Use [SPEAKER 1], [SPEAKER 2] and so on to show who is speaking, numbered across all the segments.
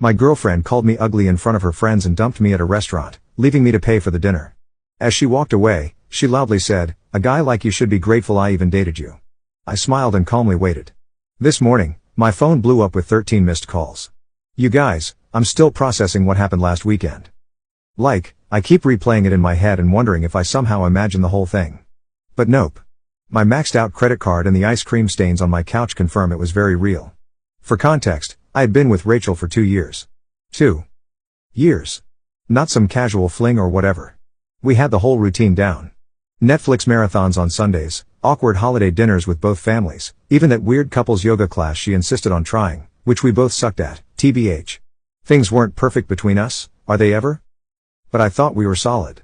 [SPEAKER 1] My girlfriend called me ugly in front of her friends and dumped me at a restaurant, leaving me to pay for the dinner. As she walked away, she loudly said, "A guy like you should be grateful I even dated you." I smiled and calmly waited. This morning, my phone blew up with 13 missed calls. You guys, I'm still processing what happened last weekend. I keep replaying it in my head and wondering if I somehow imagine the whole thing. But nope. My maxed out credit card and the ice cream stains on my couch confirm it was very real. For context, I had been with Rachel for 2 years. 2 years. Not some casual fling or whatever. We had the whole routine down. Netflix marathons on Sundays, awkward holiday dinners with both families, even that weird couples yoga class she insisted on trying, which we both sucked at, TBH. Things weren't perfect between us, are they ever? But I thought we were solid.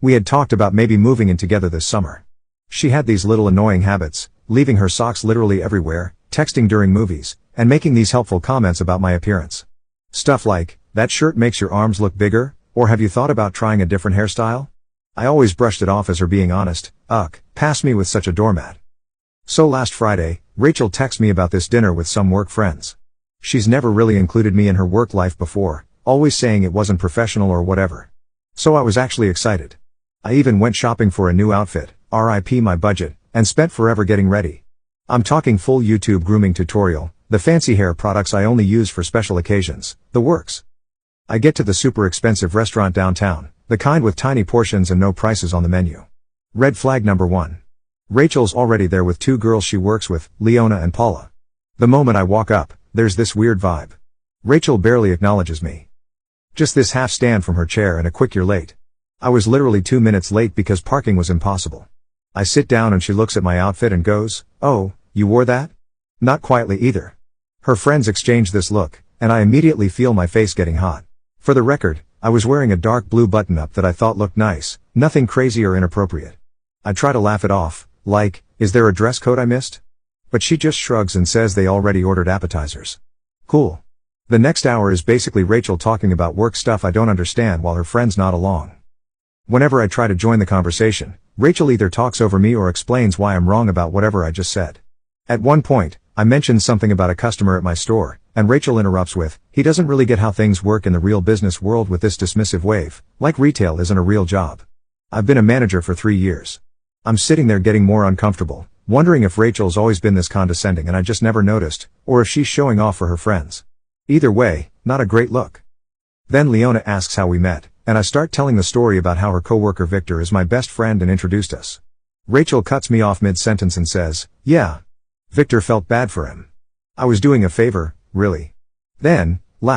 [SPEAKER 1] We had talked about maybe moving in together this summer. She had these little annoying habits, leaving her socks literally everywhere, texting during movies, and making these helpful comments about my appearance. Stuff like, "That shirt makes your arms look bigger," or "Have you thought about trying a different hairstyle?" I always brushed it off as her being honest. Pass me with such a doormat. So last Friday, Rachel texted me about this dinner with some work friends. She's never really included me in her work life before, always saying it wasn't professional or whatever. So I was actually excited. I even went shopping for a new outfit, RIP my budget, and spent forever getting ready. I'm talking full YouTube grooming tutorial, the fancy hair products I only use for special occasions, the works. I get to the super expensive restaurant downtown, the kind with tiny portions and no prices on the menu. Red flag number 1. Rachel's already there with 2 girls she works with, Leona and Paula. The moment I walk up, there's this weird vibe. Rachel barely acknowledges me. Just this half stand from her chair and a quick "You're late." I was literally 2 minutes late because parking was impossible. I sit down and she looks at my outfit and goes, "Oh, you wore that?" Not quietly either. Her friends exchange this look, and I immediately feel my face getting hot. For the record, I was wearing a dark blue button-up that I thought looked nice, nothing crazy or inappropriate. I try to laugh it off, is there a dress code I missed? But she just shrugs and says they already ordered appetizers. Cool. The next hour is basically Rachel talking about work stuff I don't understand while her friends nod along. Whenever I try to join the conversation, Rachel either talks over me or explains why I'm wrong about whatever I just said. At one point, I mentioned something about a customer at my store, and Rachel interrupts with, "He doesn't really get how things work in the real business world," with this dismissive wave, like retail isn't a real job. I've been a manager for 3 years. I'm sitting there getting more uncomfortable, wondering if Rachel's always been this condescending and I just never noticed, or if she's showing off for her friends. Either way, not a great look. Then Leona asks how we met, and I start telling the story about how her coworker Victor is my best friend and introduced us. Rachel cuts me off mid-sentence and says, "Yeah. Victor felt bad for him. I was doing a favor, really." Then,